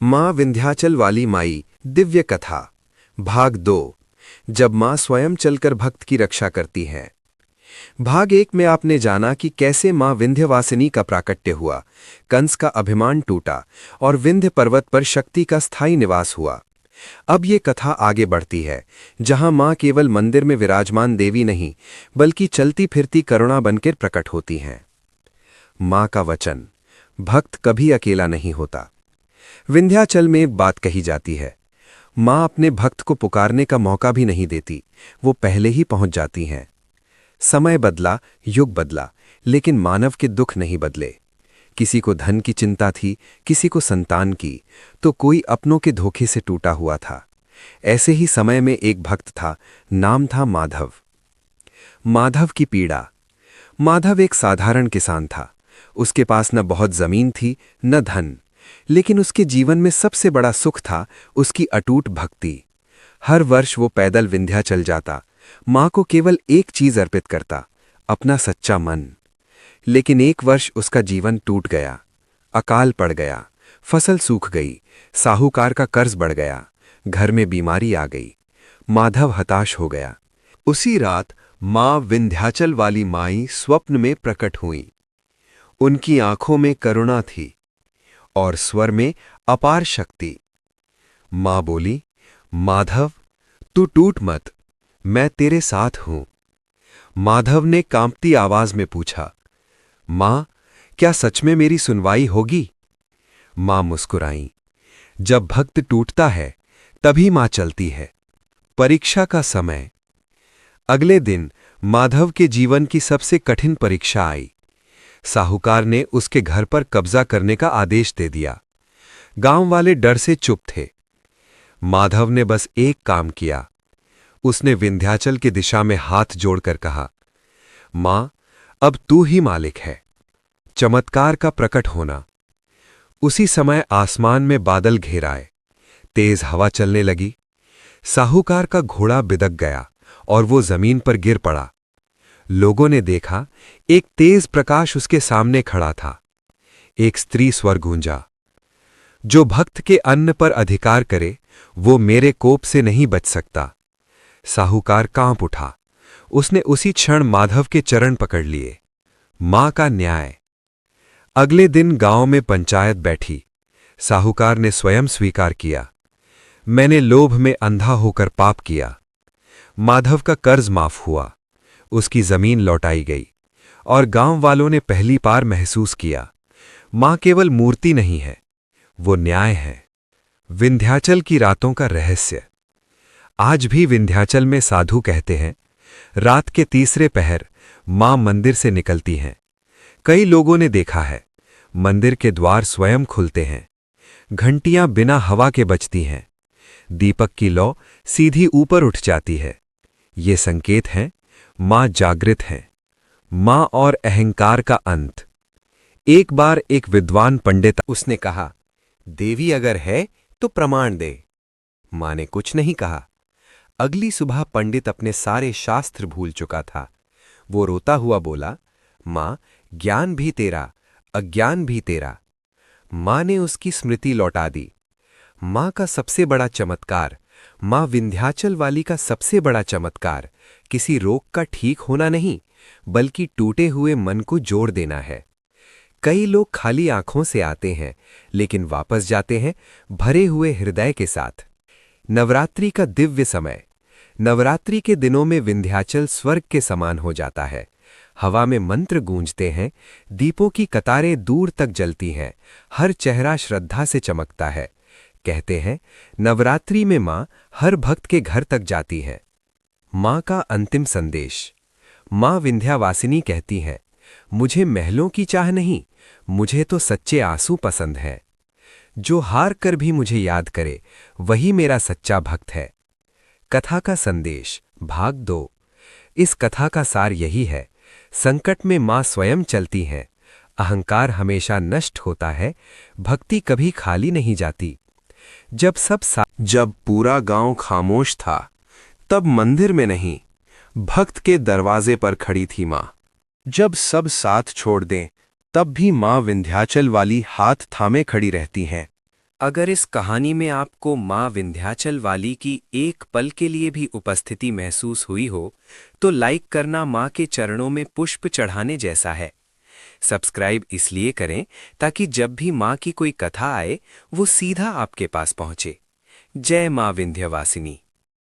माँ विंध्याचल वाली माई दिव्य कथा भाग 2। जब माँ स्वयं चलकर भक्त की रक्षा करती है। भाग 1 में आपने जाना कि कैसे माँ विंध्यवासिनी का प्राकट्य हुआ, कंस का अभिमान टूटा और विंध्य पर्वत पर शक्ति का स्थायी निवास हुआ। अब ये कथा आगे बढ़ती है, जहां माँ केवल मंदिर में विराजमान देवी नहीं बल्कि चलती फिरती करुणा बनकर प्रकट होती हैं। माँ का वचन, भक्त कभी अकेला नहीं होता। विंध्याचल में एक बात कही जाती है, माँ अपने भक्त को पुकारने का मौका भी नहीं देती, वो पहले ही पहुंच जाती हैं। समय बदला, युग बदला, लेकिन मानव के दुख नहीं बदले। किसी को धन की चिंता थी, किसी को संतान की, तो कोई अपनों के धोखे से टूटा हुआ था। ऐसे ही समय में एक भक्त था, नाम था माधव। माधव की पीड़ा। माधव एक साधारण किसान था। उसके पास न बहुत जमीन थी न धन, लेकिन उसके जीवन में सबसे बड़ा सुख था उसकी अटूट भक्ति। हर वर्ष वो पैदल विंध्याचल जाता, माँ को केवल एक चीज अर्पित करता, अपना सच्चा मन। लेकिन एक वर्ष उसका जीवन टूट गया। अकाल पड़ गया, फसल सूख गई, साहूकार का कर्ज बढ़ गया, घर में बीमारी आ गई। माधव हताश हो गया। उसी रात माँ विंध्याचल वाली माई स्वप्न में प्रकट हुई। उनकी आंखों में करुणा थी और स्वर में अपार शक्ति। मां बोली, माधव, तू टूट मत, मैं तेरे साथ हूं। माधव ने कांपती आवाज में पूछा, मां, क्या सच में मेरी सुनवाई होगी? मां मुस्कुराई। जब भक्त टूटता है तभी मां चलती है। परीक्षा का समय। अगले दिन माधव के जीवन की सबसे कठिन परीक्षा आई। साहूकार ने उसके घर पर कब्जा करने का आदेश दे दिया। गांव वाले डर से चुप थे। माधव ने बस एक काम किया। उसने विंध्याचल की दिशा में हाथ जोड़कर कहा, मां, अब तू ही मालिक है। चमत्कार का प्रकट होना। उसी समय आसमान में बादल घेर आए, तेज हवा चलने लगी। साहूकार का घोड़ा बिदक गया और वो जमीन पर गिर पड़ा। लोगों ने देखा, एक तेज प्रकाश उसके सामने खड़ा था। एक स्त्री स्वर गूंजा, जो भक्त के अन्न पर अधिकार करे वो मेरे कोप से नहीं बच सकता। साहूकार कांप उठा। उसने उसी क्षण माधव के चरण पकड़ लिए। मां का न्याय। अगले दिन गांव में पंचायत बैठी। साहूकार ने स्वयं स्वीकार किया, मैंने लोभ में अंधा होकर पाप किया। माधव का कर्ज माफ हुआ, उसकी जमीन लौटाई गई और गांव वालों ने पहली बार महसूस किया, मां केवल मूर्ति नहीं है, वो न्याय है। विंध्याचल की रातों का रहस्य। आज भी विंध्याचल में साधु कहते हैं, रात के तीसरे पहर मां मंदिर से निकलती हैं। कई लोगों ने देखा है, मंदिर के द्वार स्वयं खुलते हैं, घंटियां बिना हवा के बजती हैं, दीपक की लौ सीधी ऊपर उठ जाती है। ये संकेत हैं मां जागृत है। मां और अहंकार का अंत। एक बार एक विद्वान पंडित, उसने कहा, देवी अगर है तो प्रमाण दे। मां ने कुछ नहीं कहा। अगली सुबह पंडित अपने सारे शास्त्र भूल चुका था। वो रोता हुआ बोला, मां, ज्ञान भी तेरा, अज्ञान भी तेरा। मां ने उसकी स्मृति लौटा दी। मां का सबसे बड़ा चमत्कार, मां विंध्याचल वाली का सबसे बड़ा चमत्कार किसी रोग का ठीक होना नहीं, बल्कि टूटे हुए मन को जोड़ देना है। कई लोग खाली आंखों से आते हैं, लेकिन वापस जाते हैं भरे हुए हृदय के साथ। नवरात्रि का दिव्य समय। नवरात्रि के दिनों में विंध्याचल स्वर्ग के समान हो जाता है। हवा में मंत्र गूंजते हैं, दीपों की कतारें दूर तक जलती हैं, हर चेहरा श्रद्धा से चमकता है। कहते हैं, नवरात्रि में मां हर भक्त के घर तक जाती है। मां का अंतिम संदेश। मां विंध्यावासिनी कहती हैं, मुझे महलों की चाह नहीं, मुझे तो सच्चे आंसू पसंद है। जो हार कर भी मुझे याद करे वही मेरा सच्चा भक्त है। कथा का संदेश भाग 2। इस कथा का सार यही है, संकट में मां स्वयं चलती हैं, अहंकार हमेशा नष्ट होता है, भक्ति कभी खाली नहीं जाती। जब पूरा गांव खामोश था, तब मंदिर में नहीं, भक्त के दरवाजे पर खड़ी थी मां। जब सब साथ छोड़ दें, तब भी मां विंध्याचल वाली हाथ थामे खड़ी रहती हैं। अगर इस कहानी में आपको माँ विंध्याचल वाली की एक पल के लिए भी उपस्थिति महसूस हुई हो, तो लाइक करना माँ के चरणों में पुष्प चढ़ाने जैसा है। सब्सक्राइब इसलिए करें ताकि जब भी माँ की कोई कथा आए, वो सीधा आपके पास पहुंचे। जय माँ विंध्यवासिनी।